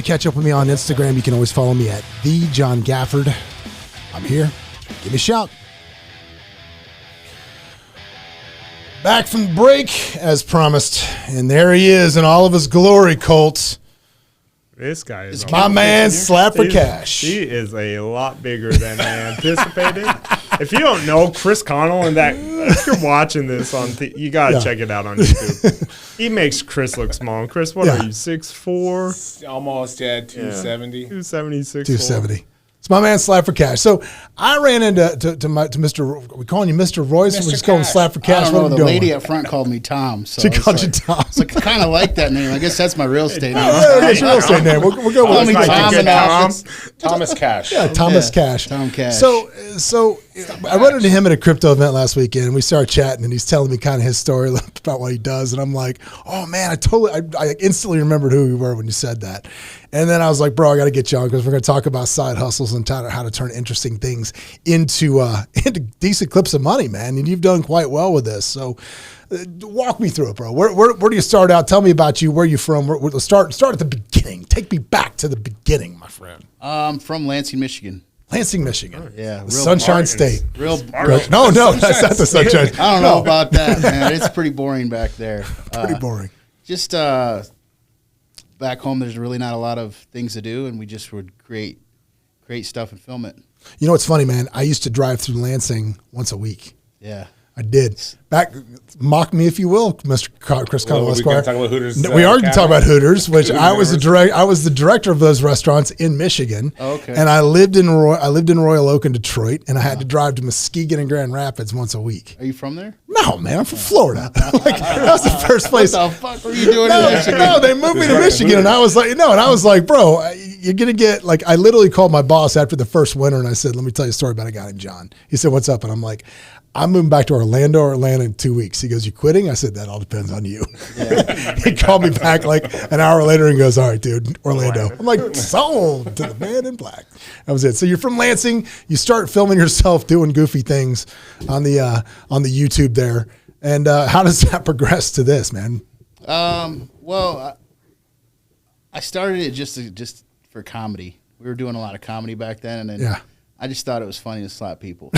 To catch up with me on Instagram, you can always follow me at the John Gafford. I'm here. Give me a shout. Back from the break, as promised, and there he is in all of his glory, Colt. This guy is my man, Slap for Cash. He is a lot bigger than I anticipated. If you don't know Chris Connell and that, if you're watching this you gotta check it out on YouTube. He makes Chris look small. Chris, what are you, 6'4"? Almost, 270. 270, 270. It's my man, Slap for Cash. So I ran into to Mr. We calling you Mr. Royce, or we just call him Slap for Cash? I don't know. The lady up front called me Tom. So she called you Tom. It's like, kind of like that name. I guess that's my real estate name. That's your real estate name. We'll go with me Tom. Thomas Cash. Yeah, Thomas Cash. Tom Cash. So I run into him at a crypto event last weekend, and we started chatting, and he's telling me kind of his story about what he does, and I'm like, oh man, I instantly remembered who you were when you said that. And then I was like, bro, I got to get you on because we're going to talk about side hustles and how to turn interesting things into decent clips of money, man. And you've done quite well with this. So walk me through it, bro. Where do you start out? Tell me about you. Where are you from? Let's start at the beginning. Take me back to the beginning, my friend. From Lansing, Michigan. Lansing, Michigan. Yeah. The Sunshine State. Real. No, that's not the Sunshine. I don't know about that, man. It's pretty boring back there. Pretty boring. Just back home, there's really not a lot of things to do, and we just would create stuff and film it. You know what's funny, man? I used to drive through Lansing once a week. Yeah. I did. Mock me if you will, Mr. Chris Connell Esquire. We can talk about Hooters. We are talking about Hooters, which I was the director of those restaurants in Michigan. Oh, okay. And I lived in Royal Oak in Detroit, and I had to drive to Muskegon and Grand Rapids once a week. Are you from there? No, man, I'm from Florida. That was the first place. What the fuck were you doing in Michigan? No, they moved me to Michigan, and I was like, bro, you're gonna get I literally called my boss after the first winter, and I said, let me tell you a story about a guy named John. He said, what's up? And I'm like, I'm moving back to Orlando in 2 weeks. He goes, you quitting? I said, that all depends on you. Yeah. He called me back like an hour later and goes, all right, dude, Orlando. I'm like, sold to the man in black. That was it. So you're from Lansing. You start filming yourself doing goofy things on the YouTube there. And how does that progress to this, man? Well, I started it just for comedy. We were doing a lot of comedy back then, and then I just thought it was funny to slap people.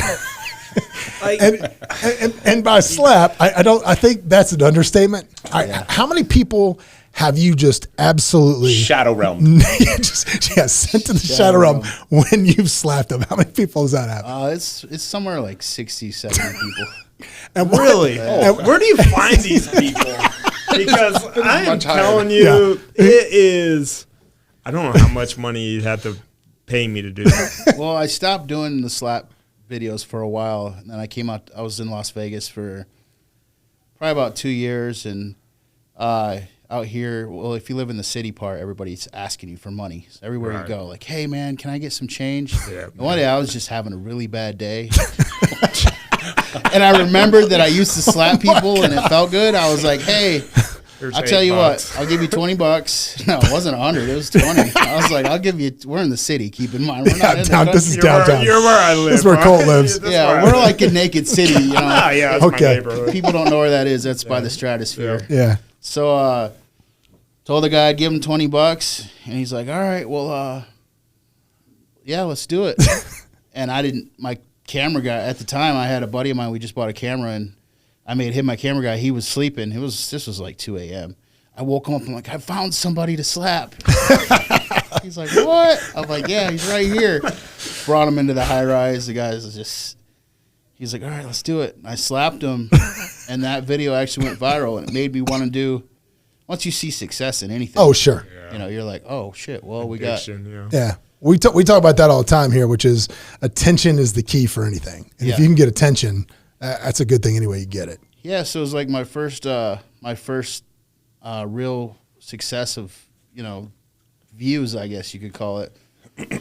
and by slap, I think that's an understatement. How many people have you just absolutely shadow realm? Sent to the shadow realm when you've slapped them. How many people does that happen? It's somewhere like 60, 70 people. And really? Where do you find these people? Because I'm telling you, it is. I don't know how much money you'd have to pay me to do that. Well, I stopped doing the slap videos for a while, and then I was in Las Vegas for probably about 2 years, and out here, well, if you live in the city part, everybody's asking you for money. So everywhere you go, like, hey, man, can I get some change? Yeah, and one day I was just having a really bad day. And I remembered that I used to slap people, and it felt good. I was like, hey, I'll tell you what, I'll give you $20. No, it wasn't 100, it was 20. I was like, I'll give you, we're in the city, keep in mind. We're not in the this is downtown. You're where I live. This is where Colt lives. Yeah, we're like in Naked City, you know. Yeah, that's my neighborhood. People don't know where that is. That's by the Stratosphere. Yeah. So, told the guy I'd give him $20, and he's like, all right, well, yeah, let's do it. And my camera guy, at the time, I had a buddy of mine, we just bought a camera, and I made him my camera guy. He was sleeping. This was like 2 a.m. I woke him up. I'm like, I found somebody to slap. He's like, what? I'm like, yeah, he's right here. Brought him into the high rise. The guy's he's like, all right, let's do it. And I slapped him, and that video actually went viral, and it made me want to do. Once you see success in anything, oh sure, you know, you're like, oh shit, well Addiction, yeah. We talk about that all the time here, which is attention is the key for anything, and if you can get attention. That's a good thing anyway. You get it. Yeah, so it was like my first real success of, views, I guess you could call it.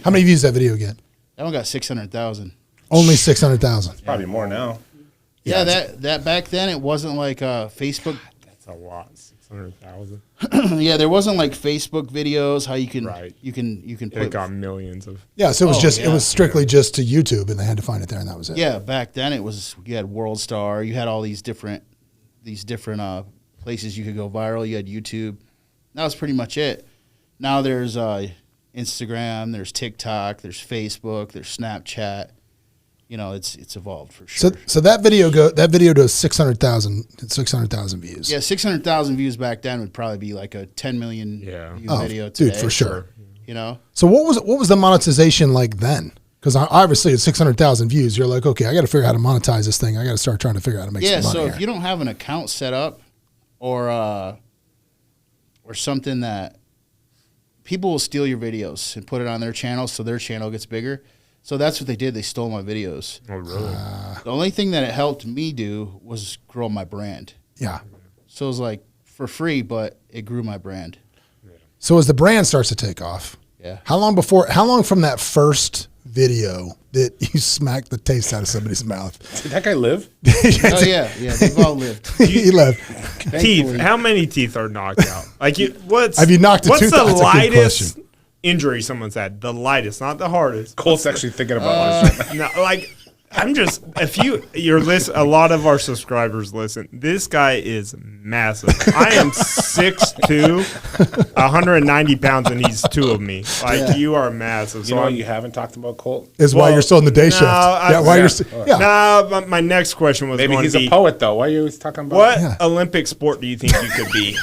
How many views that video get? That one got 600,000. Only 600,000. Probably more now. Yeah, that back then it wasn't like Facebook. That's a lot. 600,000. Yeah, there wasn't like Facebook videos. How you can put. It got millions of. Yeah, so it was strictly just to YouTube, and they had to find it there, and that was it. Yeah, back then it was. You had World Star. You had all these different places you could go viral. You had YouTube. That was pretty much it. Now there's Instagram, there's TikTok, there's Facebook, there's Snapchat. You know, it's evolved for sure. So that video does 600,000 views. Yeah, 600,000 views back then would probably be like a 10 million view video today. Dude, for sure. You know. So what was the monetization like then? Because obviously it's 600,000 views. You're like, okay, I got to figure out how to monetize this thing. I got to start trying to figure out how to make some money. Yeah, so here. if you don't have an account set up, or something that people will steal your videos and put it on their channel, so their channel gets bigger. So that's what they did. They stole my videos. Oh, really? The only thing that it helped me do was grow my brand. Yeah. So it was like for free, but it grew my brand. So as the brand starts to take off, Yeah. how long from that first video that you smacked the taste out of somebody's mouth? Did that guy live? Oh yeah, they've all lived. He left. Teeth. Thankfully. How many teeth are knocked out? Like, what's Have you knocked a what's tooth the out? That's a good lightest question. injury someone's had? The lightest, not the hardest. Colt's actually thinking about this. No, like I'm just a lot of our subscribers listen. This guy is massive. I am 6'2", 190 pounds, and he's two of me. Like you are massive. You know what you haven't talked about, Colt? Is why you're still in the day shift. My next question was Maybe going he's to be, a poet, though. Why are you always talking about what Olympic sport do you think you could be in?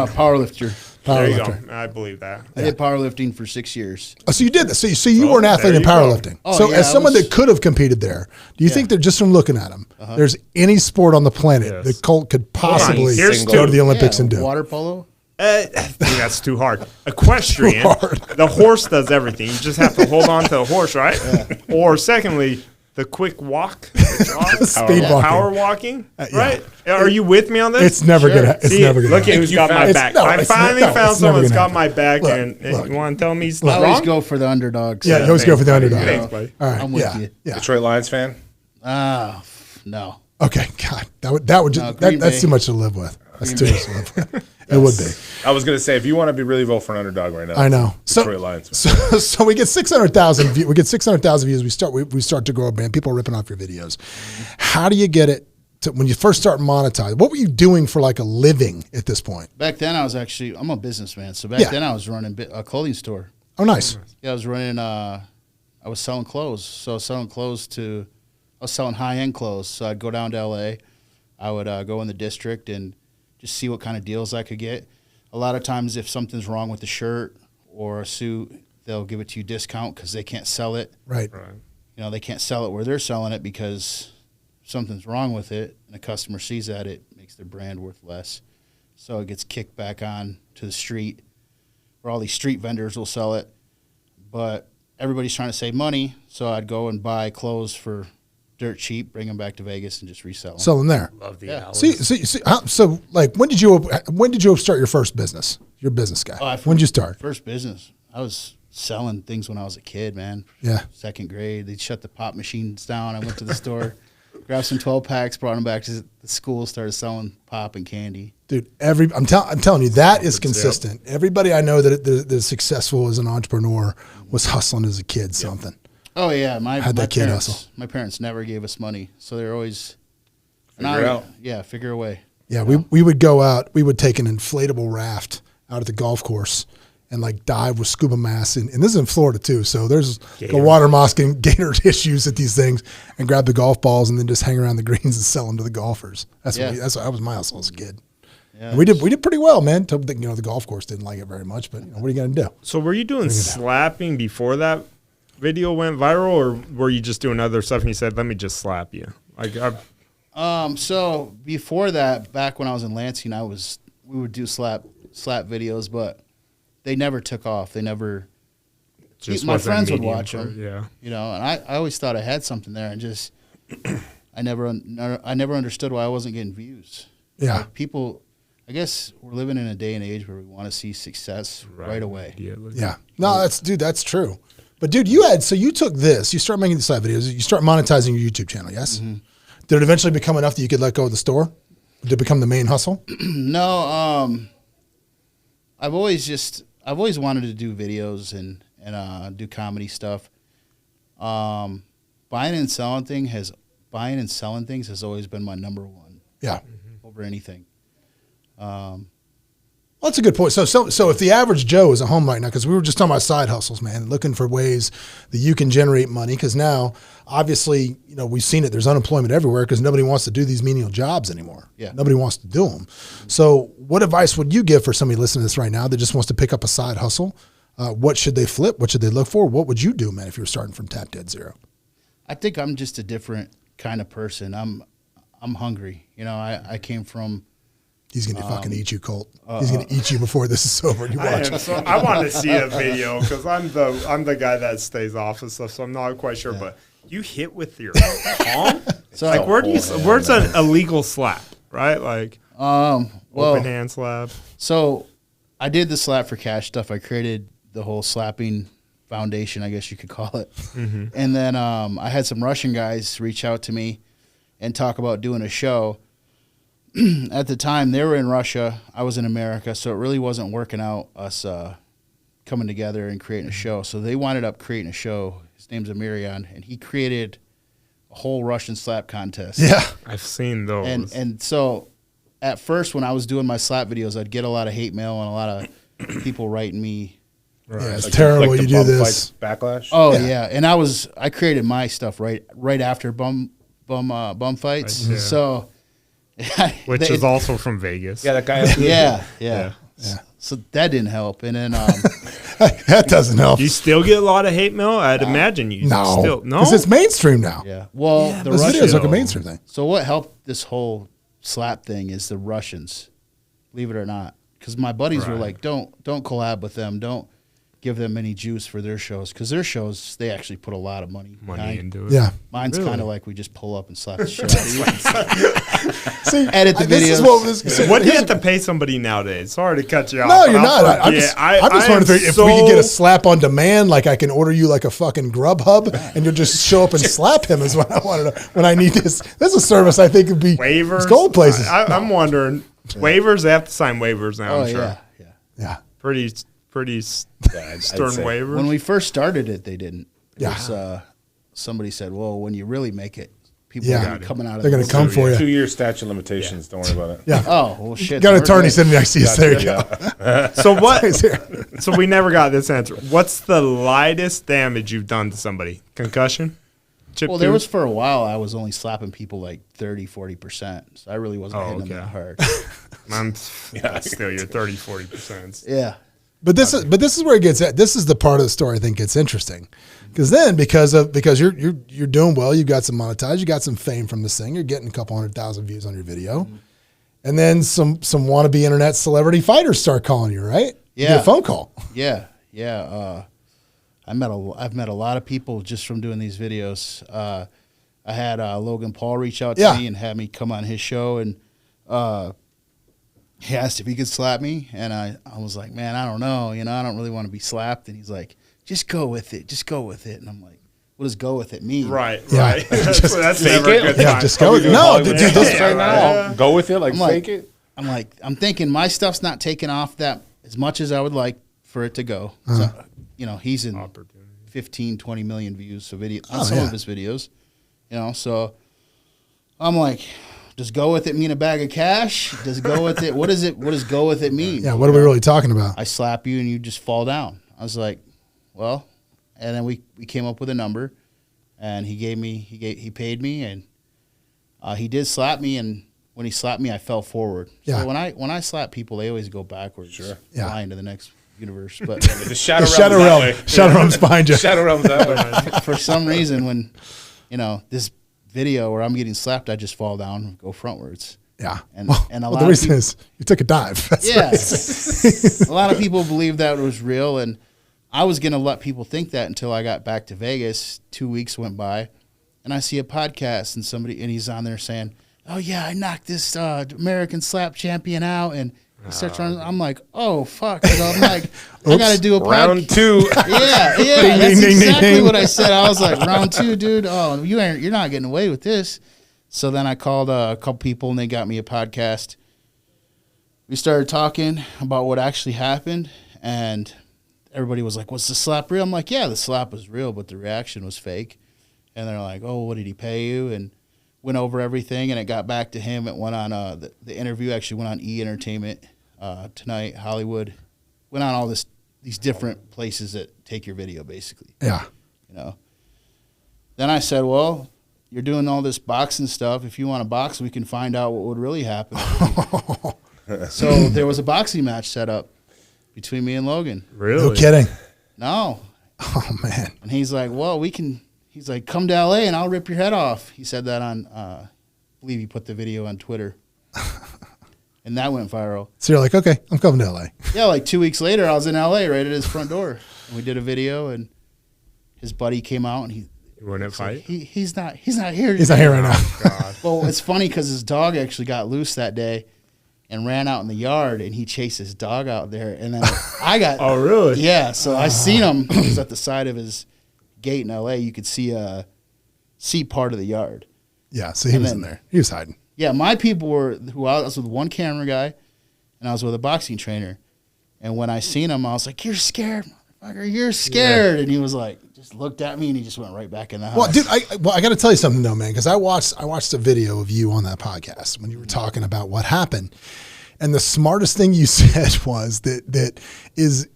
Powerlifter. There you go. Powerlifter. I believe that. I did powerlifting for 6 years. Oh, so you did this. So you were an athlete there in you go. powerlifting. Oh, So yeah, as I someone was- that could have competed there, do you think that just from looking at them, there's any sport on the planet Yes. that Colt could possibly Here's go to the two. Olympics Yeah, and do? water polo. I think that's too hard. Equestrian, Too hard. the horse does everything. You just have to hold on to the horse, right? Or secondly, the quick walk, Speed walking. power walking, yeah. right? Are you with me on this? It's never gonna. It's See, never gonna. look at happen. who's got my It's- back. no, I it's finally not- no, found it's never someone that's gonna got my back, Look, and look. you want to tell me he's I always wrong? go for the underdogs. Yeah, you always go for the Thanks, underdog. Thanks, buddy. All right. I'm with yeah. you. Yeah. Detroit Lions fan? No. Okay. God, that would just Green that's Bay. too much to live with. That's too Green much to live with. It would be. I was going to say, if you want to be really vote for an underdog right now, I know. Detroit Lions. So we get 600,000 views. We get 600,000 views. We start to grow a brand. People are ripping off your videos. How do you get it to when you first start monetizing? What were you doing for like a living at this point? Back then, I'm a businessman. So back Yeah. then, I was running a clothing store. Oh, nice. Yeah, I was running. I was selling clothes. So I was selling high-end clothes. So I'd go down to L.A. I would go in the district and just see what kind of deals I could get. A lot of times, if something's wrong with the shirt or a suit, they'll give it to you discount because they can't sell it. Right. You know, they can't sell it where they're selling it because something's wrong with it, and a customer sees that, it makes their brand worth less. So it gets kicked back on to the street, where all these street vendors will sell it. But everybody's trying to save money, so I'd go and buy clothes for dirt cheap, bring them back to Vegas, and just resell them. Sell them there. Love the Yeah. alleys. So like when did you start your first business? You're a business guy. When did you start? First business, I was selling things when I was a kid, man. Yeah. Second grade, they'd shut the pop machines down. I went to the store, grabbed some 12 packs, brought them back to the school, started selling pop and candy. Dude, I'm telling you, that is consistent. Everybody I know that is successful as an entrepreneur was hustling as a kid, something. Oh yeah, my How'd that kid parents, hustle? my parents never gave us money, so they're always Figure it out. Yeah, figure a way. Yeah, we would go out, we would take an inflatable raft out at the golf course and like dive with scuba masks. And this is in Florida too. So there's the water moss and gator issues at these things, and grab the golf balls and then just hang around the greens and sell them to the golfers. That was my hustle as a kid. Yeah, And we did pretty well, man. The golf course didn't like it very much, but what are you going to do? So were you doing slapping before that video went viral, or were you just doing other stuff and you said, let me just slap you? Like, So before that, back when I was in Lansing, we would do slap videos, but they never took off. They never. just My wasn't friends would medium watch for- them. Yeah. You know, and I always thought I had something there, and just I never understood why I wasn't getting views. Yeah. Like people, I guess we're living in a day and age where we want to see success right away. Yeah. No, that's true. But dude, you took this, you start making these live videos, you start monetizing your YouTube channel, yes? Mm-hmm. Did it eventually become enough that you could let go of the store? Did it become the main hustle? No, I've always wanted to do videos and do comedy stuff. Buying and selling things has always been my number one Yeah. over anything. Well, Well, that's a good point. So if the average Joe is at home right now, because we were just talking about side hustles, man, looking for ways that you can generate money, because now, obviously, we've seen it. There's unemployment everywhere because nobody wants to do these menial jobs anymore. Yeah. Nobody wants to do them. So what advice would you give for somebody listening to this right now that just wants to pick up a side hustle? What should they flip? What should they look for? What would you do, man, if you were starting from tap dead zero? I think I'm just a different kind of person. I'm hungry. I came from. He's going to fucking eat you, Colt. He's going to eat you before this is over. You watch. I want to see a video because I'm the guy that stays off and stuff, so I'm not quite sure. But you hit with your palm? So like, where's an illegal slap, right? Like, open hand slap. So I did the slap for cash stuff. I created the whole slapping foundation, I guess you could call it. Mm-hmm. And then I had some Russian guys reach out to me and talk about doing a show. At the time, they were in Russia. I was in America, so it really wasn't working out, us coming together and creating a show. So they wound up creating a show. His name's Amidan, and he created a whole Russian slap contest. Yeah. I've seen those. And so at first, when I was doing my slap videos, I'd get a lot of hate mail and a lot of people writing me. Right. Yeah, it's terrible you do this. Backlash. Oh, yeah. And I created my stuff right after bum fights. Yeah. So... Which is also from Vegas. Yeah, that guy. Yeah. So that didn't help. And then that doesn't help. You still get a lot of hate mail? I'd imagine you still. No? Because it's mainstream now. Yeah. Well, the those Russians. videos are like a mainstream thing. So what helped this whole slap thing is the Russians, believe it or not. Because my buddies were like, don't collab with them. Don't give them any juice for their shows. Because their shows, they actually put a lot of money into it. Yeah. Mine's kind of like we just pull up and slap the shit out of you. See, edit the videos. What do you have to pay somebody nowadays? Sorry to cut you off. No, you're not. I'm just wondering if we could get a slap on demand, like I can order you like a fucking Grubhub, and you'll just show up and slap him is what I want to know. When I need this. That's a service I think would be waivers. Gold places. I'm wondering. Waivers, they have to sign waivers now, I'm sure. Yeah. Pretty stern waivers. When we first started it, they didn't. Yeah. Was, somebody said, well, when you really make it, people are going to be coming out of They're going to come for you. 2-year statute of limitations. Don't worry about it. Yeah. Oh, well, shit. Got an attorney sitting next to you. There you go. So what? So we never got this answer. What's the lightest damage you've done to somebody? Concussion? Well, there was for a while I was only slapping people like 30, 40%. So I really wasn't hitting them that hard. That's still your 30, 40%. Yeah. But this is where it gets at. This is the part of the story I think gets interesting. Because you're doing well, you got some monetized, you got some fame from this thing, you're getting a couple 100,000 views on your video. Mm-hmm. And then some wannabe internet celebrity fighters start calling you, right? Yeah. You get a phone call. Yeah. I've met a lot of people just from doing these videos. I had Logan Paul reach out to me and have me come on his show, and he asked if he could slap me, and I was like, man, I don't know, I don't really want to be slapped. And he's like, just go with it, and I'm like, what does go with it mean? Right. That's never a good time. Just go with it. No, dude, this right now. Go with it, fake it. I'm thinking my stuff's not taking off that as much as I would like for it to go. So, he's in 15, 20 million views on some of his videos, so I'm like, does go with it mean a bag of cash? Does go with it? What does go with it mean? Yeah. What are we really talking about? I slap you and you just fall down. I was like, well, and then we came up with a number, and he paid me, and he did slap me, and when he slapped me, I fell forward. Yeah. So when I slap people, they always go backwards. Sure. Yeah. Flying to the next universe. But the Shadow Realm's behind you. Shadow Realm's that way. For some reason, when this video where I'm getting slapped, I just fall down and go frontwards. Yeah. And a lot the reason of people, is you took a dive. That's a lot of people believe that it was real, and I was going to let people think that until I got back to Vegas. 2 weeks went by, and I see a podcast, and he's on there saying, oh, yeah, I knocked this American slap champion out, and I'm like, oh, fuck. I'm like, I got to do a podcast. Round 2. Yeah, that's exactly what I said. I was like, round 2, dude. Oh, you're not getting away with this. So then I called a couple people, and they got me a podcast. We started talking about what actually happened, and everybody was like, was the slap real? I'm like, yeah, the slap was real, but the reaction was fake. And they're like, oh, what did he pay you? And went over everything, and it got back to him. It went on the interview actually went on E! Entertainment. Tonight, Hollywood. Went on all these different places that take your video, basically. Yeah. You know. Then I said, well, you're doing all this boxing stuff. If you want to box, we can find out what would really happen. So there was a boxing match set up between me and Logan. Really? No kidding. No. Oh, man. And he's like, well, he's like, come to LA and I'll rip your head off. He said that on, I believe he put the video on Twitter. And that went viral. So you're like, okay, I'm coming to LA. Yeah, like 2 weeks later, I was in LA right at his front door. And we did a video, and his buddy came out, and You wouldn't fight? he's not here. He's not here right now. God. Well, it's funny because his dog actually got loose that day and ran out in the yard, and he chased his dog out there. And then I got Oh, really? yeah. So I seen him. He was at the side of his gate in LA. You could see part of the yard. Yeah, so he And was then- in there. He was hiding. Yeah, my people were I was with one camera guy, and I was with a boxing trainer. And when I seen him, I was like, "You're scared, motherfucker! You're scared!" And he was like, just looked at me, and he just went right back in the house. Well, dude, I got to tell you something though, man, because I watched a video of you on that podcast when you were talking about what happened, and the smartest thing you said was that is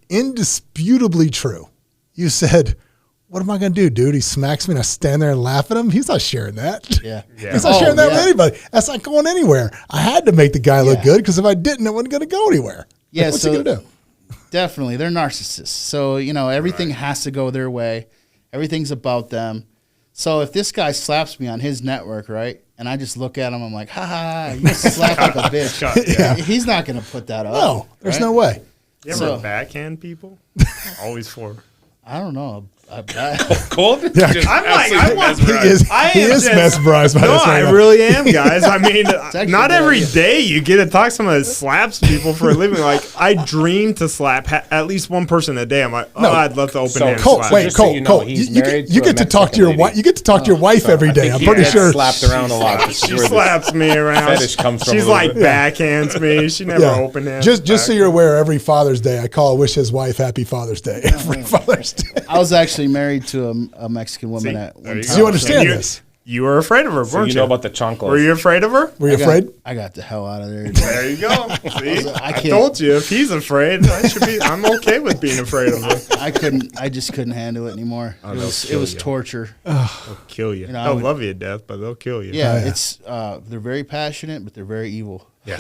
indisputably true. You said, "What am I going to do, dude? He smacks me and I stand there and laugh at him. He's not sharing that. Yeah. He's not sharing that with anybody. That's not going anywhere. I had to make the guy look good because if I didn't, it wasn't going to go anywhere. Yeah, What's so he going to do? Definitely, they're narcissists. So everything has to go their way. Everything's about them. So if this guy slaps me on his network, right, and I just look at him, I'm like, ha ha, you slap like a bitch. Yeah. He's not going to put that up. No, there's right? no way. You ever So- backhand people? Always for. I don't know. Colt? Yeah. Just I'm like, absolutely I want- mesmerized. He is mesmerized by No, this right I now. really am, guys. I mean, actually not good every idea. day you get to talk to someone that slaps people for a living. Like, I dream to slap at least one person a day. I'm like, No. I'd love to open So, hand Colt, slap. wait, Just so Colt, you know, Colt. he's You married get to a to talk to Mexican your lady. wife. You get to talk to your wife every day. I'm pretty sure. Slapped around a lot. This is She where this- slaps me around. fetish comes from She's a little like bit. backhands me. She never open hands. Just so you're aware, every Father's Day, I wish his wife Happy Father's Day. Every Father's Day. I was actually married to a Mexican woman See, at there one you time. go. So you understand you, this? You were afraid of her, So weren't you you? know about the chanclas. Were you afraid of her? Were you afraid? I got the hell out of there. There you go. See, I I can't- told you if he's afraid, I'm okay with being afraid of him. I just couldn't handle it anymore. Oh, It was torture. They'll kill you. know, I They'll would- love you to death, but they'll kill you. Yeah, yeah. it's they're very passionate, but they're very evil. Yeah.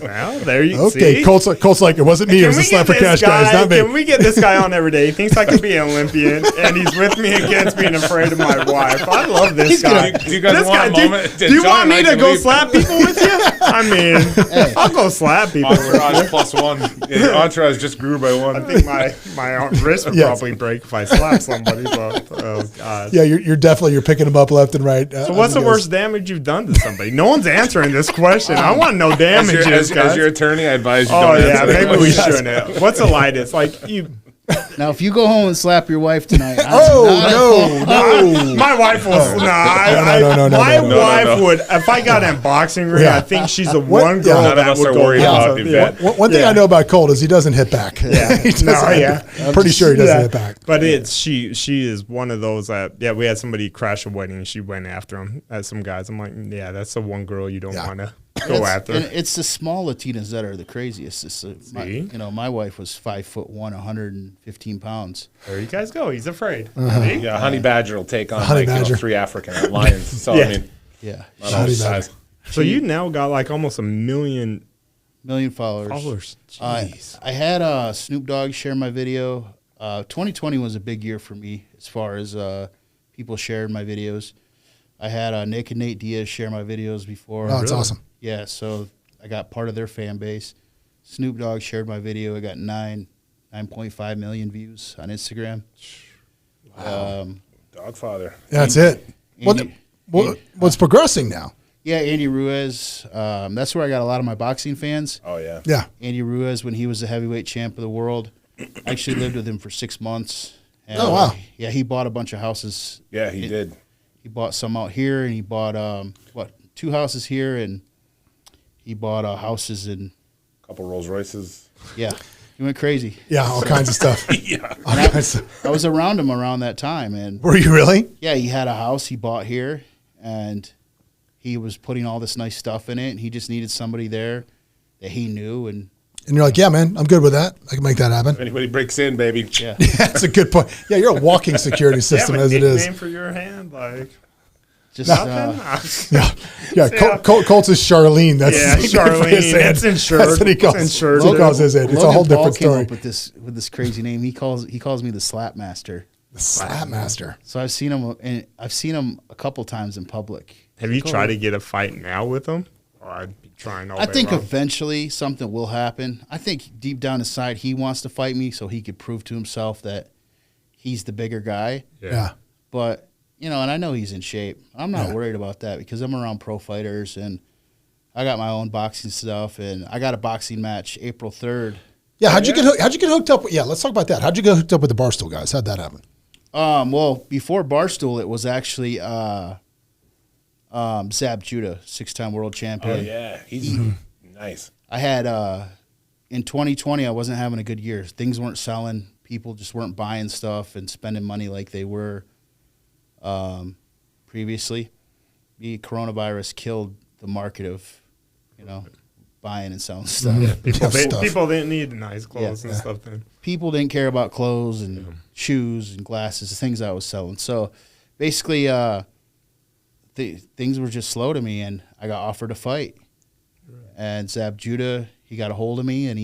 Well, there you Okay, see. Colt's like, it wasn't me. It was a slap for cash guy. It's not me. Can we get this guy on every day? He thinks I could be an Olympian, and he's with me against being afraid of my wife. I love this guy. Do you guys This want guy, a do, moment? do you John want and me I to can go leave. slap people with you? I mean, I'll go slap people. Entourage plus one. Yeah, your entourage just grew by one. I think my wrist would Yes. probably break if I slap somebody. But oh god. Yeah, you're picking them up left and right. So what's the worst damage you've done to somebody? No one's answering this question. I want no damages, As guys. your attorney, I advise you Oh don't yeah, answer that maybe we question. shouldn't. What's the lightest? Like you. Now, if you go home and slap your wife tonight, No. My wife will. No, My no. wife would. If I got in boxing ring, Yeah. I think she's the one girl yeah. None of that us would are go. worried about the vet. One thing Yeah. I know about Colt is he doesn't hit back. Yeah. He doesn't No, hit yeah. back. I'm pretty sure he doesn't hit back. But she is one of those that we had somebody crash a wedding and she went after him as some guys. I'm like, yeah, that's the one girl you don't Yeah. want to go after. And it's the small Latinas that are the craziest. See? My wife was 5'1", 115 pounds. There you guys go. He's afraid. Uh-huh. See? Yeah, honey badger will take on Honey like badger. 3 African lions. So Yeah. I mean, Yeah, not Honey all size. So you now got like almost 1 million million followers. followers. Jeez. I had Snoop Dogg share my video. 2020 was a big year for me as far as people sharing my videos. I had Nick and Nate Diaz share my videos before. Oh, that's awesome. Yeah, so I got part of their fan base. Snoop Dogg shared my video. I got 9.5 million views on Instagram. Wow. Dogfather. That's it. Andy- What's progressing now? Yeah, Andy Ruiz. That's where I got a lot of my boxing fans. Oh yeah. Yeah. Andy Ruiz, when he was the heavyweight champ of the world, I actually lived with him for 6 months. And, Oh, wow. Yeah, he bought a bunch of houses. Yeah, he did. He bought some out here, and he bought 2 houses here, and he bought houses in. Couple Rolls Royces. Yeah, he went crazy. Yeah, all kinds of stuff. Yeah. All kinds of- I was around him around that time, and Were you really? yeah, he had a house he bought here, and he was putting all this nice stuff in it, and he just needed somebody there that he knew, and And you're like, yeah, man, I'm good with that. I can make that happen. If anybody breaks in, baby. Yeah. That's a good point. Yeah, you're a walking security system as it is. Name for your hand, like Just nothing. Yeah. Colt's is Charlene. That's Yeah, his nickname for his Charlene. hand. That's insured. That's what he calls. It's insured. He calls his hand. It's a whole Logan Paul different came story. up with this crazy name. He calls me the Slap Master. The Slap Master. So I've seen him a couple times in public. Have you tried to get a fight now with him? Or I'd be trying all I day think long. eventually something will happen. I think deep down inside he wants to fight me so he could prove to himself that he's the bigger guy. Yeah. But, and I know he's in shape. I'm not worried about that because I'm around pro fighters and I got my own boxing stuff and I got a boxing match April 3rd. Yeah. How'd you get hooked up? Yeah. Let's talk about that. How'd you get hooked up with the Barstool guys? How'd that happen? Well, before Barstool, it was actually Zab Judah, 6-time world champion. Oh, yeah. He's nice. I had in 2020, I wasn't having a good year. Things weren't selling. People just weren't buying stuff and spending money like they were previously. The coronavirus killed the market of, buying and selling stuff. Yeah, Stuff. people didn't need nice clothes and stuff then. People didn't care about clothes and shoes and glasses, the things I was selling. So basically, things were just slow to me, and I got offered a fight. And Zab Judah, he got a hold of me, and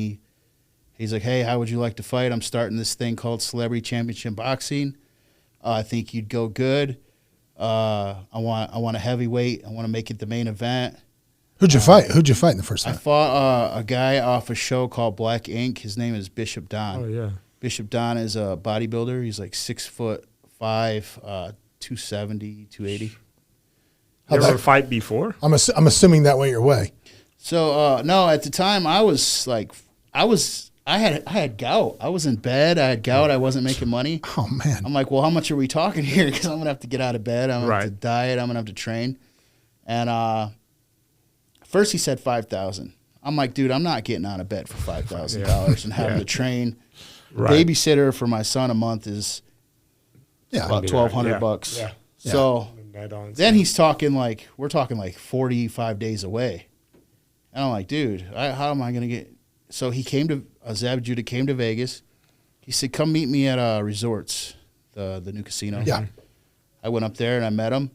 he's like, hey, how would you like to fight? I'm starting this thing called Celebrity Championship Boxing. I think you'd go good. I want a heavyweight. I want to make it the main event. Who'd you fight? Who'd you fight in the first I fight? fought a guy off a show called Black Ink. His name is Bishop Don. Oh, yeah. Bishop Don is a bodybuilder. He's like 6'5", 270, 280. You How'd ever that- fight before? I'm assuming that went your way. So no, at the time I had gout. I was in bed. I had gout. I wasn't making money. Oh man. I'm like, well, how much are we talking here? Because I'm gonna have to get out of bed. I'm gonna have to Right. diet. I'm gonna have to train. And first he said $5,000. I'm like, dude, I'm not getting out of bed for $5,000 and having to train. Right. Babysitter for my son a month is Yeah. about $1,200. Yeah. So Night on. then he's talking like, we're talking like 45 days away. And I'm like, dude, how am I going to get? So he came to, Zab Judah came to Vegas. He said, come meet me at Resorts, the new casino. Yeah. I went up there and I met him.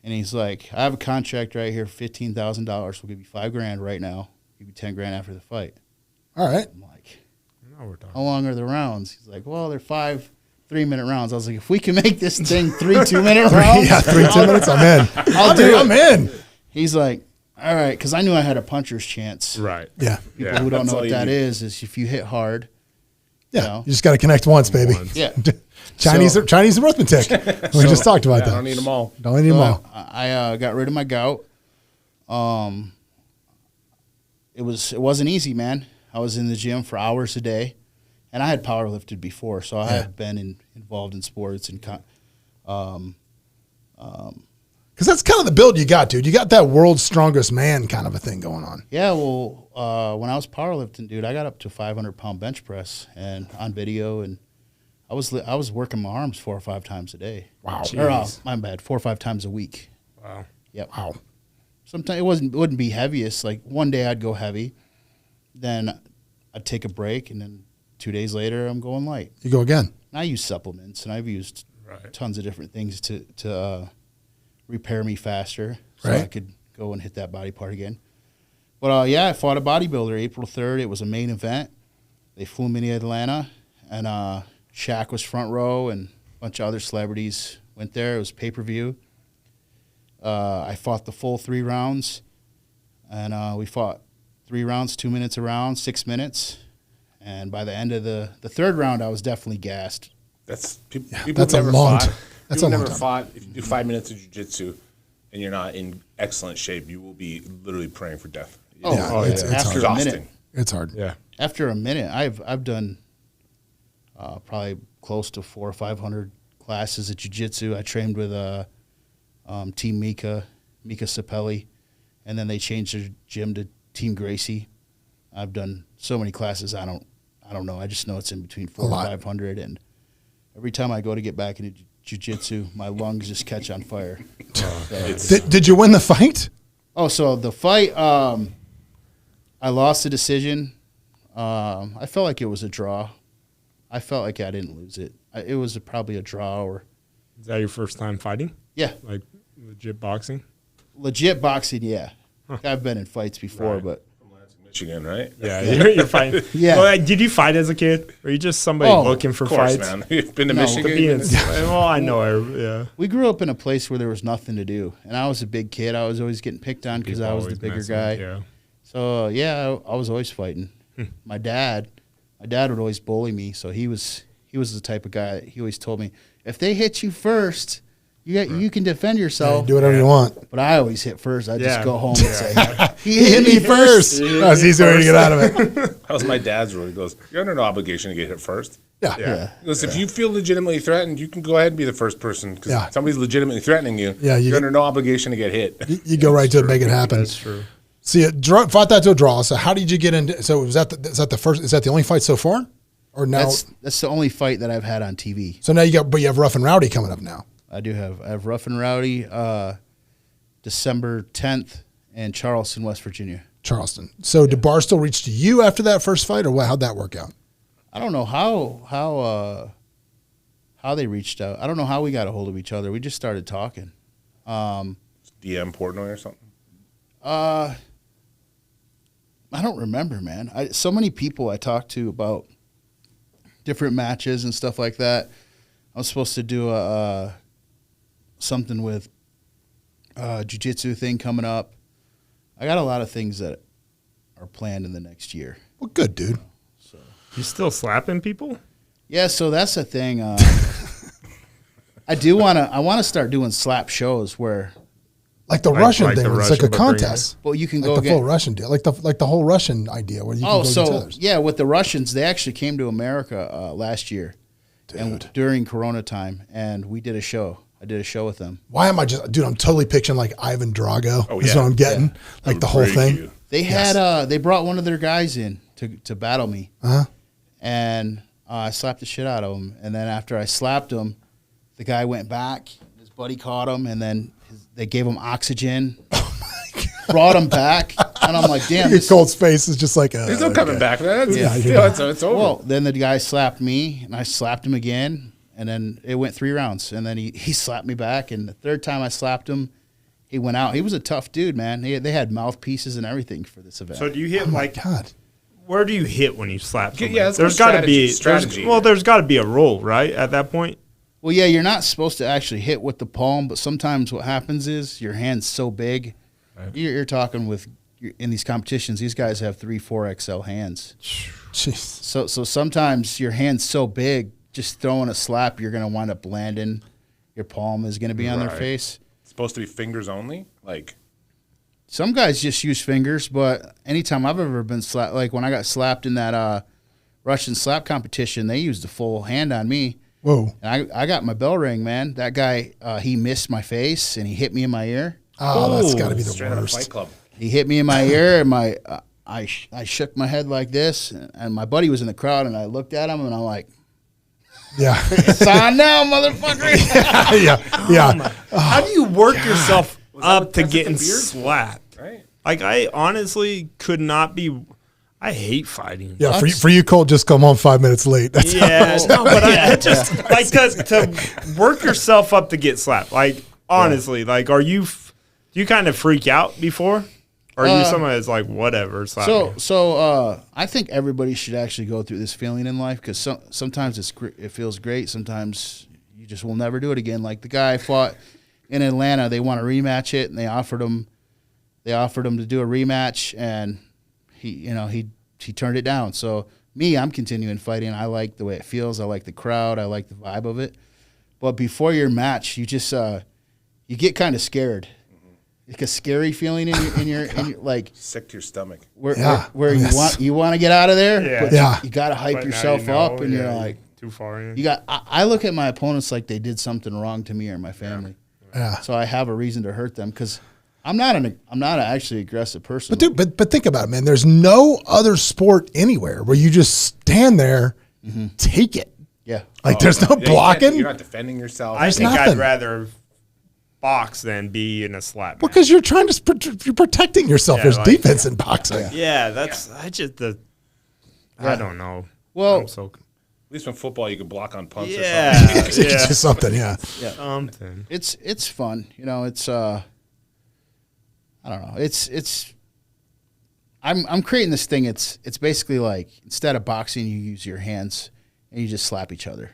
And he's like, I have a contract right here, $15,000. We'll give you $5,000 right now. Give you $10,000 after the fight. All right. I'm like, Now we're talking. how long are the rounds? He's like, well, they're 5 3-minute rounds. I was like, if we can make this thing 3 2-minute rounds, Yeah. 3 2 minutes. I'm in. I'll do it. I'm in. He's like, all right, because I knew I had a puncher's chance. Right. Yeah. People Yeah, who don't that's know all what you that need. is if you hit hard. Yeah. You know? You just got to connect once, baby. Once. Yeah. Chinese arithmetic. We just talked about Yeah, that. I don't need them all. Don't need them all. I got rid of my gout. It wasn't easy, man. I was in the gym for hours a day, and I had powerlifted before, so I had been involved in sports and Because that's kind of the build you got, dude. You got that world's strongest man kind of a thing going on. yeah. Well, when I was powerlifting, dude, I got up to 500-pound bench press and on video, and I was working my arms 4 or 5 times a day. Wow. Or, my bad, 4 or 5 times a week. Wow. Yep. Wow. Sometimes it wouldn't be heaviest. Like one day I'd go heavy, then I'd take a break, and then 2 days later I'm going light. You go again. And I use supplements, and I've used Right. tons of different things to repair me faster, so Right. I could go and hit that body part again. But yeah, I fought a bodybuilder April 3rd. It was a main event. They flew me to Atlanta, and Shaq was front row, and a bunch of other celebrities went there. It was pay-per-view. I fought the full 3 rounds, and we fought 3 rounds, 2 minutes a round, 6 minutes. And by the end of the 3rd round, I was definitely gassed. That's people that's a never long fought. t- that's People a long never time. fought. If you do 5 minutes of jiu-jitsu and you're not in excellent shape, you will be literally praying for death. Yeah, it's after hard. a minute. Exhausting. It's hard. Yeah. After a minute, I've done probably close to 400 or 500 classes of jiu-jitsu. I trained with Team Mika Sapelli, and then they changed their gym to Team Gracie. I've done so many classes. I don't know. I just know it's in between 400 lot. and 500, and every time I go to get back into jiu-jitsu, my lungs just catch on fire. Did you win the fight? Oh, so the fight, I lost the decision. I felt like it was a draw. I felt like I didn't lose it. It was probably a draw or. Is that your first time fighting? Yeah. Like legit boxing? Legit boxing, yeah. I've been in fights before, but. Michigan, right? Yeah, you're fighting. Yeah. Well, did you fight as a kid? Or are you just somebody looking for Of course, fights? man. You've been to No, Michigan? Well, I know. Yeah. We grew up in a place where there was nothing to do. And I was a big kid. I was always getting picked on because I was the Always bigger messing guy. with you. So, yeah, I was always fighting. My dad would always bully me. So he was the type of guy, he always told me, if they hit you first, you can defend yourself. do whatever you want. But I always hit first. I just Yeah. go home and say, He hit me first. That's the easy way to get out of it. That was my dad's rule. He goes, you're under no obligation to get hit first. Yeah. Yeah. He goes, if you feel legitimately threatened, you can go ahead and be the first person because Yeah. somebody's legitimately threatening you. Yeah, you're under no obligation to get hit. You go right to it, make it happen. That's true. See, fought that to a draw. So how did you get into? So is that the first? Is that the only fight so far, or now? That's the only fight that I've had on TV. So now you have Rough and Rowdy coming up now. I have Rough and Rowdy, December 10th in Charleston, West Virginia. Charleston. So did Barstool reach to you after that first fight, or what? How'd that work out? I don't know how they reached out. I don't know how we got a hold of each other. We just started talking. DM Portnoy or something? I don't remember, man. So many people I talked to about different matches and stuff like that. I was supposed to do something with jiu-jitsu thing coming up. I got a lot of things that are planned in the next year. Well, good, dude. You still slapping people? Yeah, so that's the thing. I want to start doing slap shows where, Like the Like- Russian like thing, the where it's like a Russian, but bring contest. well, you can Like go the get. full Russian deal, like the whole Russian idea where you can Oh, go against so others. yeah, with the Russians, they actually came to America last year, and during Corona time, and we did a show. I did a show with them. Why am I dude? I'm totally picturing like Ivan Drago. Oh, Is yeah. what I'm getting. Like the whole Break thing. you. They had they brought one of their guys in to battle me, and I slapped the shit out of him. And then after I slapped him, the guy went back. His buddy caught him, and then they gave him oxygen. Brought him back, and I'm like, damn. Your Colt's face is just like There's no coming back. That's, Yeah, it's over. Well, then the guy slapped me, and I slapped him again, and then it went 3 rounds, and then he slapped me back, and the third time I slapped him, he went out. He was a tough dude, man. They had mouthpieces and everything for this event. So do you hit Oh my like? God. Where do you hit when you slap? Yeah, Somebody? that's there's what got to be strategy. there's got to be a roll, right? At that point. Well, yeah, you're not supposed to actually hit with the palm, but sometimes what happens is your hand's so big. Right. You're talking with in these competitions. These guys have 3-4 XL hands. Jeez. So sometimes your hand's so big, just throwing a slap, you're gonna wind up landing. Your palm is gonna be on their Right. face. It's supposed to be fingers only? Like, Some guys just use fingers, but anytime I've ever been slapped, like when I got slapped in that Russian slap competition, they used a full hand on me. Whoa. And I got my bell ring, man. That guy, he missed my face and he hit me in my ear. Oh, that's got to be the straight out of worst. Fight Club. He hit me in my ear, and I shook my head like this, and my buddy was in the crowd, and I looked at him, and I'm like, Yeah. "It's on now, motherfucker!" yeah. How do you work yourself up to that's what getting the beard slapped? Right? Like I honestly could not be. I hate fighting. Yeah. For you, Colt, just come home 5 minutes late. That's Yeah, no, but I just like to work yourself up to get slapped. Like honestly, like do you kind of freak out before, or are you somebody that's like whatever? Slap me? So I think everybody should actually go through this feeling in life because sometimes it feels great. Sometimes you just will never do it again. Like the guy I fought in Atlanta, they want to rematch it, and they offered him to do a rematch, and he turned it down. So me, I'm continuing fighting. I like the way it feels. I like the crowd. I like the vibe of it. But before your match, you just you get kind of scared. Like a scary feeling in your like Sick to your stomach. where Yes. you want to get out of there. Yeah. But Yeah. you got to hype But now yourself you know, up, and yeah, you're like, too far in. you got. I look at my opponents like they did something wrong to me or my family. Yeah. So I have a reason to hurt them because I'm not an actually aggressive person. But dude, but think about it, man. There's no other sport anywhere where you just stand there, take it. yeah. Like there's no Yeah, you can't- blocking. You're not defending yourself. I think nothing. I'd rather box than be in a slap. match. Because you're trying to you're protecting yourself. Yeah, There's like- defense in boxing. Yeah, that's I just the I don't know. Well, I'm so At least in football, you can block on punts. yeah, Or something. yeah. Just something, yeah. Something. it's fun. You know, it's I don't know. It's I'm creating this thing. It's basically like instead of boxing, you use your hands and you just slap each other.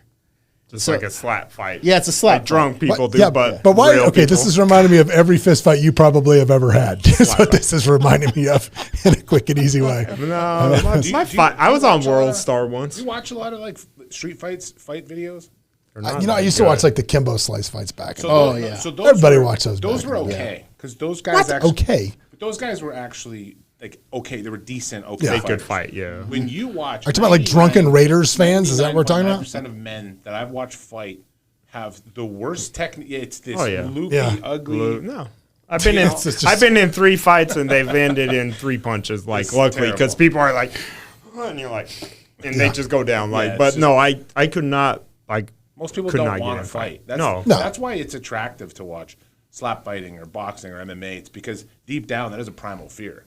Just So- like a slap fight. Yeah, it's a slap Like drunk people do, Yeah, but why? real Okay, this people. is reminding me of every fist fight you probably have ever had. That's what this is reminding me of in a quick and easy way. No, my do fight. I was on watch World Star once. Do you watch a lot of like street fight videos? They're not I that used to good. watch like the Kimbo Slice fights back. So Oh, those, yeah. So those Everybody were, watched those Those back were in the day. okay because those guys What? actually Okay. Those guys were actually like okay. They were decent. Okay, Yeah. They fighters. could fight. Yeah. When you watch, Are you talking about like drunken Raiders fans? Is that what we're talking about? 99% of men that I've watched fight have the worst technique. It's this Oh, yeah. loopy, Yeah. ugly. No. I've been in. It's just- I've been in 3 fights and they've ended in 3 punches. Like It's luckily, because terrible. people are like, "Oh," and you're like, and they just go down. Like, it's but just- no, I could not like. Most people Could don't not get want in to a fight. fight. That's, No. that's why it's attractive to watch slap fighting or boxing or MMA. It's because deep down that is a primal fear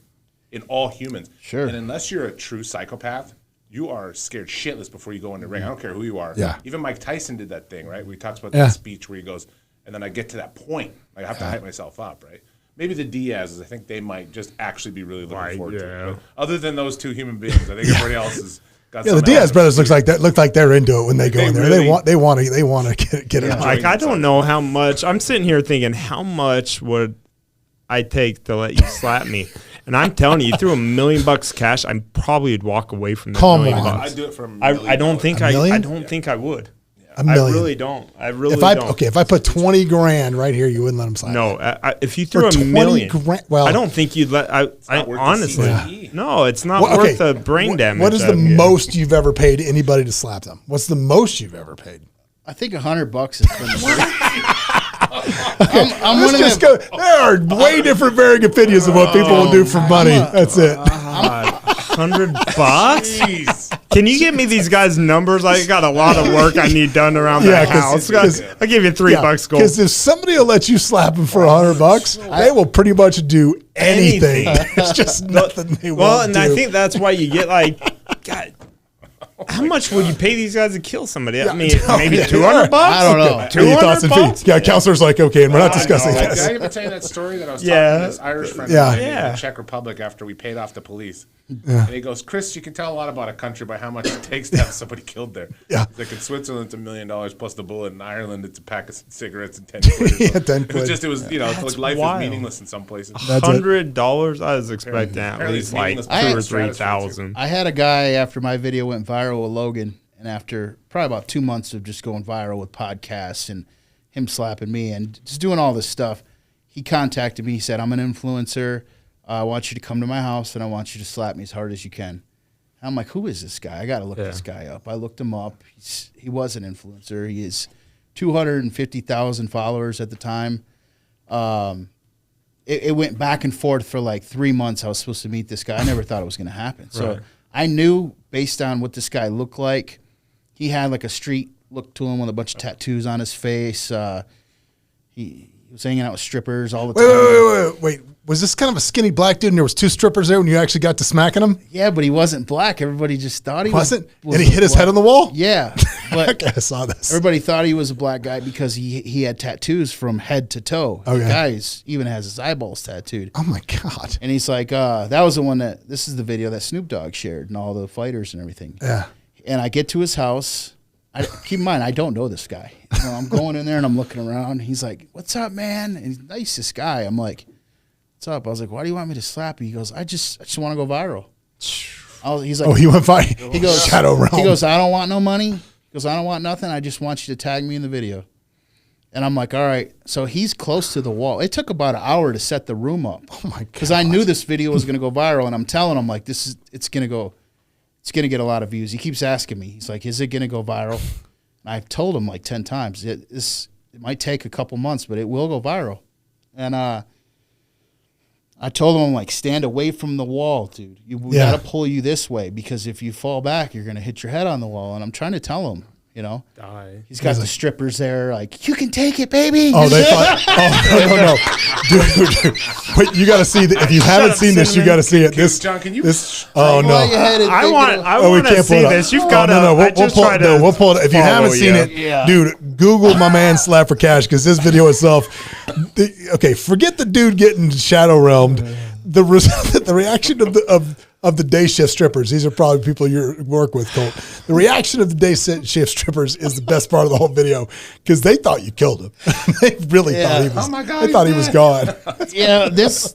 in all humans. Sure. And unless you're a true psychopath, you are scared shitless before you go in the ring. I don't care who you are. Yeah. Even Mike Tyson did that thing, right? Where he talks about Yeah. that speech where he goes, and then I get to that point, like I have to hype myself up, right? Maybe the Diaz's, I think they might just actually be really looking Right, forward to yeah. it. But other than those 2 human beings, I think everybody else is got Yeah, the some Diaz element brothers of looks fear. like that. Look like they're into it when they go They in there. really- They want to get it out. Like I don't know how much. I'm sitting here thinking, how much would I take to let you slap me? And I'm telling you, you threw $1 million cash, I probably would walk away from that Come $1 million. on. I'd do it for $1 I million. don't think $1 I million? don't think I would. $1 million. I really don't. I really If I don't. if I put 20 grand right here, you wouldn't let him slap. No, me. if you threw For $1 million, 20 grand- well- I don't think you'd let. I not worth the honestly, CTE. no, it's not Well, worth the brain damage. What is the I'd get. most you've ever paid anybody to slap them? What's the most you've ever paid? I think $100 is been I'm one Let's of just them. go. There are way different varying opinions of what people will do for money. That's it. $100? Jeez. Can you give me these guys' numbers? I got a lot of work I need done around the Yeah, 'cause- house. 'cause- I'll give you $3 gold. Because if somebody will let you slap them for $100, they will pretty much do anything. It's just nothing they Well, won't and do. I think that's why you get like, God, how much would you pay these guys to kill somebody? I mean, maybe yeah. $200. I don't know. Any thoughts and $200? fees? Yeah, counselor's like, okay, and we're not discussing Like, this. did I ever tell you that story that I was Yeah. talking to this Irish friend Yeah. of mine in Yeah. the Czech Republic after we paid off the police? And he goes, Chris, you can tell a lot about a country by how much it takes to have somebody killed there. Yeah. He's like in Switzerland, it's $1 million plus the bullet. In Ireland, it's a pack of cigarettes and 10 quid. or Yeah, something. 10 It quid. was just, it's That's like life wild. is meaningless in some places. That's it. $100? I was expecting at Apparently least it's like meaningless 2 or because 3,000. I had a guy after my video went viral with Logan, and after probably about 2 months of just going viral with podcasts and him slapping me and just doing all this stuff, he contacted me. He said, I'm an influencer. I want you to come to my house, and I want you to slap me as hard as you can. And I'm like, who is this guy? I got to look this guy up. I looked him up. He was an influencer. He is 250,000 followers at the time. It went back and forth for like 3 months. I was supposed to meet this guy. I never thought it was going to happen. So I knew based on what this guy looked like, he had like a street look to him with a bunch of tattoos on his face. He was hanging out with strippers all the time. Wait. Was this kind of a skinny black dude and there was 2 strippers there when you actually got to smacking him? Yeah, but he wasn't black. Everybody just thought he Wasn't? was And he hit his head on the wall? Yeah, but Okay, I saw this. everybody thought he was a black guy because he had tattoos from head to toe. Okay. The guy even has his eyeballs tattooed. Oh my God. And he's like, that was the one this is the video that Snoop Dogg shared and all the fighters and everything. Yeah. And I get to his house. Keep in mind, I don't know this guy. You know, I'm going in there and I'm looking around. He's like, "What's up, man?" And he's the nicest guy. I'm like, "What's up?" I was like, "Why do you want me to slap you?" He goes, I just want to go viral. He's like, Oh, he went fight. he goes, Shadow Realm. He goes, "I don't want no money." He goes, "I don't want nothing. I just want you to tag me in the video." And I'm like, "All right." So he's close to the wall. It took about an hour to set the room up. Oh my God. Because I knew this video was going to go viral, and I'm telling him like, it's going to get a lot of views. He keeps asking me. He's like, "Is it going to go viral?" And I've told him like 10 times. It might take a couple months, but it will go viral. And I told him, I'm like, stand away from the wall, dude. We got to pull you this way because if you fall back, you're going to hit your head on the wall. And I'm trying to tell him. you know. Die. He's got the strippers there, like, you can take it, baby. Oh, they thought. Oh no, dude. Wait, you got to see that. If you haven't seen this, you got to see it. This, John, can you? Oh no. I want to see this. You've got to. No, we'll pull it. If you haven't seen it, dude, Google my man Slap for Cash, because this video itself. Okay, forget the dude getting shadow realmed. The reaction of the day shift strippers. These are probably people you work with, Colt. The reaction of the day shift strippers is the best part of the whole video, because they thought you killed him. They really thought he was. Oh my God, they thought he was gone. Yeah, this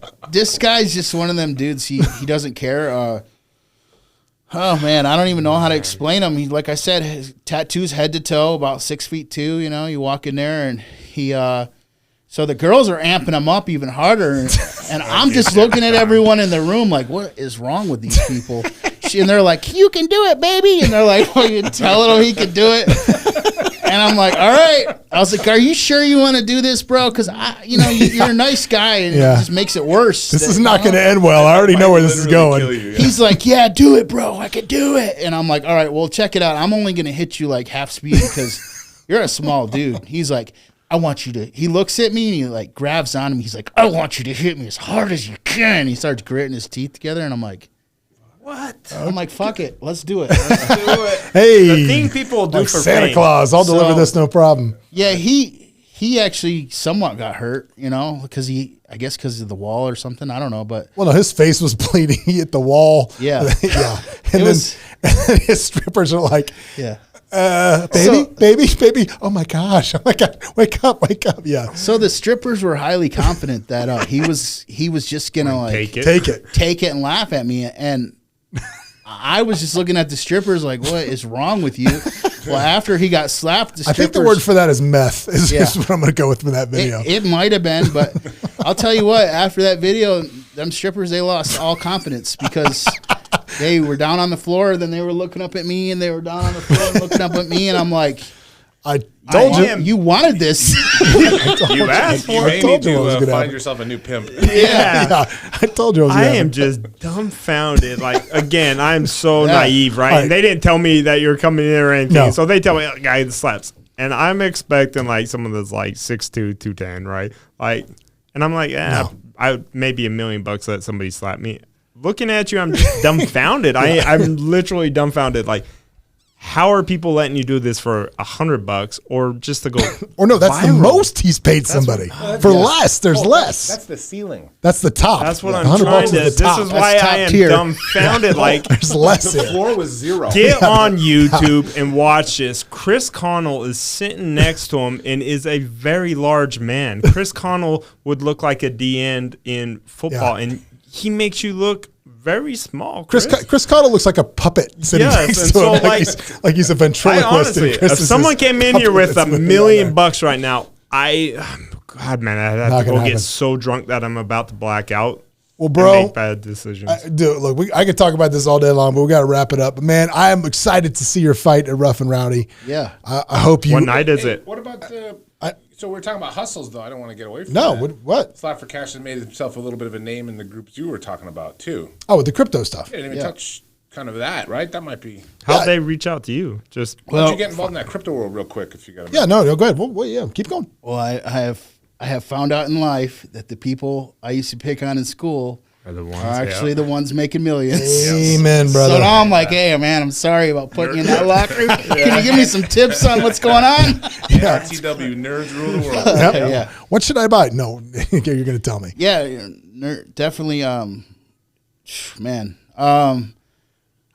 guy's just one of them dudes. He doesn't care. Oh man, I don't even know how to explain him. He, like I said, his tattoos head to toe, about 6'2". You know, you walk in there and he. So the girls are amping him up even harder, and I'm just looking at everyone in the room like, what is wrong with these people? And they're like, you can do it, baby. And they're like, well, you're telling him he can do it. And I'm like, all right. I was like, are you sure you want to do this, bro? Because you're a nice guy, and it just makes it worse. This is not going to end well. I already know where this is going. He's like, yeah, do it, bro. I can do it. And I'm like, all right, well, check it out. I'm only going to hit you like half speed because you're a small dude. He's like, I want you to, he looks at me and he like grabs on him. He's like, I want you to hit me as hard as you can. He starts gritting his teeth together, and I'm like, what? I'm like, fuck it. Let's do it. Let's do it. Hey. The thing people do like for Santa fame. Claus. I'll deliver this, no problem. Yeah, he actually somewhat got hurt, you know, because I guess because of the wall or something. I don't know, but. Well, no, his face was bleeding. He hit the wall. Yeah. Yeah. And then his strippers are like, yeah. Baby. Oh my gosh. Wake up. Yeah. So the strippers were highly confident that he was just gonna like take it and laugh at me, and I was just looking at the strippers like, what is wrong with you? Well, after he got slapped, the strippers, I think the word for that is meth. Is what I'm going to go with in that video. It might have been, but I'll tell you what. After that video, them strippers, they lost all confidence because they were down on the floor. Then they were looking up at me, and they were down on the floor and looking up at me, and I'm like, I told you. You wanted this. You asked for it. You may need to find yourself a new pimp. Yeah. I told you I am just dumbfounded. Like, again, I'm so naive, right? And they didn't tell me that you're coming in or anything. No. So they tell me, guy slaps. And I'm expecting, like, someone that's, like, 6'2", 210, right? Like, and I'm like, I maybe $1 million let somebody slap me. Looking at you, I'm just dumbfounded. I'm literally dumbfounded. Like, how are people letting you do this for $100 or just to go? Or no, that's viral? The most he's paid somebody. For less, there's less. That's the ceiling. That's the top. That's what I'm trying to. This is why I am dumbfounded. Like, there's less. The floor was zero. Get on YouTube and watch this. Chris Connell is sitting next to him and is a very large man. Chris Connell would look like a D end in football, and he makes you look very small. Chris Connell looks like a puppet sitting next to him, like he's a ventriloquist. Honestly, if someone came in here with $1 million right now, God, man, I'd have to go get so drunk that I'm about to black out. Well, bro, and make bad decisions. I could talk about this all day long, but we got to wrap it up. But man, I am excited to see your fight at Rough and Rowdy. Yeah, I hope you. What night is it? What about the? So we're talking about hustles, though. I don't want to get away from that. No, what? Slap for Cash has made himself a little bit of a name in the groups you were talking about, too. Oh, with the crypto stuff. Yeah, didn't even touch kind of that, right? That might be. How'd they reach out to you? Why don't you get involved in that crypto world real quick if you got a minute? No, go ahead. Well, keep going. Well, I have found out in life that the people I used to pick on in school are actually the ones making millions. Amen, brother. So now I'm like, hey, man, I'm sorry about putting you in that locker. Can you give me some tips on what's going on? RTW, nerds rule the world. Yeah. What should I buy? No, you're going to tell me. Yeah, definitely, man. I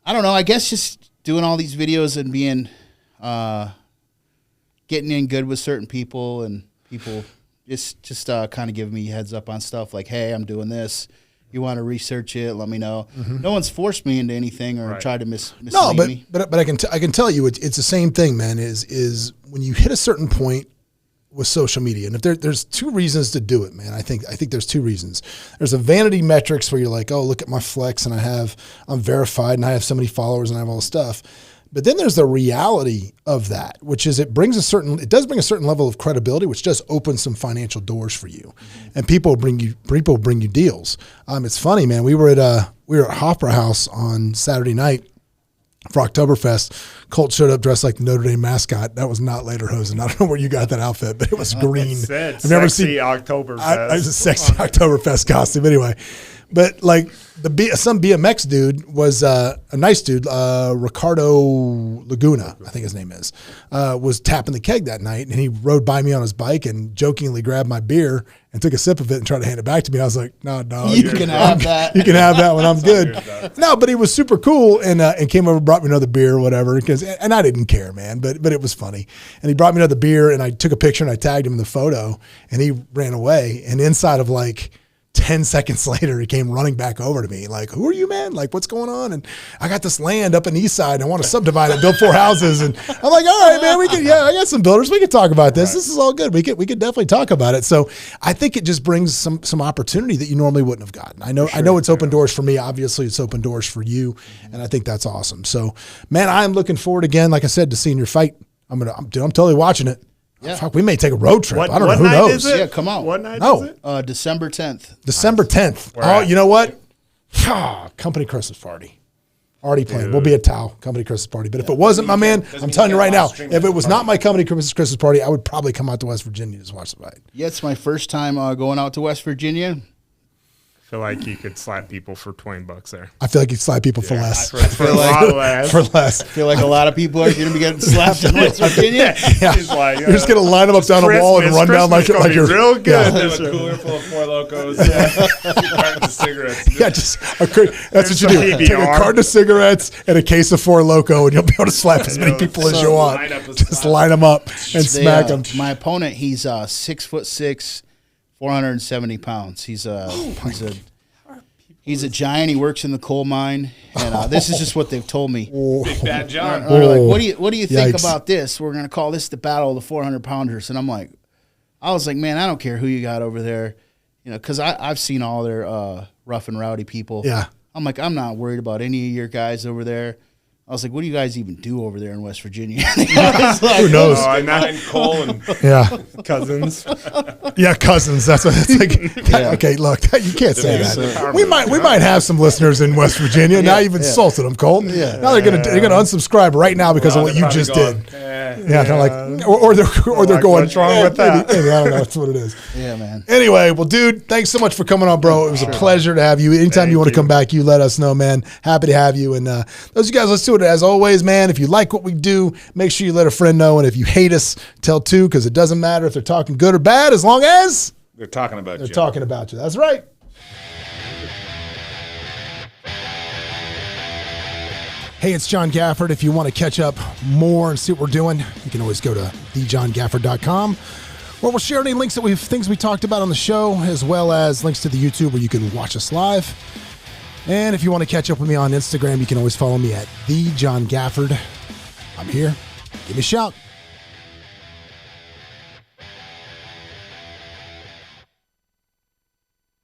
don't know. I guess just doing all these videos and being, getting in good with certain people, and people just kind of giving me heads up on stuff like, hey, I'm doing this. You want to research it? Let me know. Mm-hmm. No one's forced me into anything or tried to mislead me. But I can tell you it's the same thing, man. Is when you hit a certain point with social media, and if there's two reasons to do it, man. I think there's two reasons. There's a vanity metrics where you're like, oh, look at my flex, and I'm verified, and I have so many followers, and I have all this stuff. But then there's the reality of that, which is it does bring a certain level of credibility, which does open some financial doors for you, and people bring you deals. It's funny, man. We were at Opera House on Saturday night, for Oktoberfest. Colt showed up dressed like the Notre Dame mascot. That was not Lederhosen. I don't know where you got that outfit, but it was green. I've never seen Oktoberfest. I was a sexy Oktoberfest costume anyway. But like some BMX dude was a nice dude, Ricardo Laguna, I think his name is, was tapping the keg that night, and he rode by me on his bike and jokingly grabbed my beer and took a sip of it and tried to hand it back to me. I was like, no, you can have that. You can have that when I'm good. No, but he was super cool and came over, brought me another beer or whatever. And I didn't care, man, but it was funny. And he brought me another beer, and I took a picture and I tagged him in the photo, and he ran away. And inside of like 10 seconds later, he came running back over to me like, who are you, man? Like, what's going on? And I got this land up in the east side, and I want to subdivide it, build 4 houses. And I'm like, all right, man, I got some builders. We can talk about this. Right. This is all good. We could definitely talk about it. So I think it just brings some opportunity that you normally wouldn't have gotten. I know it's open doors for me. Obviously, it's open doors for you. And I think that's awesome. So, man, I'm looking forward again, like I said, to seeing your fight. I'm totally watching it. Yeah. Fuck, we may take a road trip. I don't know. Who knows? Yeah, come on. What night is it? December 10th. December 10th. Oh, you know what? Company Christmas party. Already planned. We'll be at Tao, company Christmas party. But if it wasn't, my man, I'm telling you right now, if it was not my company Christmas party, I would probably come out to West Virginia to just watch the fight. Yeah, it's my first time going out to West Virginia. I feel like you could slap people for $20 there. I feel like you slap people for less. For a lot less. For less. I feel like a lot of people are going to be getting slapped in West Virginia. Yeah. Like, you're just going to line them up down a wall and run down like you're real good. Yeah. Have a cooler full of Four Locos. Yeah. 2 cartons of cigarettes. Yeah, that's what you do. Take a carton of cigarettes and a case of Four Loco, and you'll be able to slap as many people as you want. Just line them up and smack them. My opponent, he's 6'6", 470 pounds. He's a giant. He works in the coal mine, and this is just what they've told me. Big Bad John. Like, what do you think about this? We're gonna call this the battle of the 400-pounders. And I was like, man, I don't care who you got over there, because I've seen all their rough and rowdy people. Yeah. I'm like, I'm not worried about any of your guys over there. I was like, what do you guys even do over there in West Virginia? Who knows? Cole and cousins. Yeah, cousins. That's what it's like. Yeah. Okay, look, you can't say that. We might have some listeners in West Virginia. Now you've insulted them, Colt. Yeah. Now they're gonna unsubscribe right now because of what you just did. Yeah, they're like, or they're going. What's wrong with that? Maybe, I don't know. That's what it is. Yeah, man. Anyway, well, dude, thanks so much for coming on, bro. It was a pleasure to have you. Anytime you want to come back, you let us know, man. Happy to have you. And those of you guys, let's do it as always, man. If you like what we do, make sure you let a friend know. And if you hate us, tell 2, because it doesn't matter if they're talking good or bad, as long as they're talking about you. They're talking about you. That's right. Hey, it's John Gafford. If you want to catch up more and see what we're doing, you can always go to thejohngafford.com, where we'll share any links things we talked about on the show, as well as links to the YouTube where you can watch us live. And if you want to catch up with me on Instagram, you can always follow me at thejohngafford. I'm here. Give me a shout.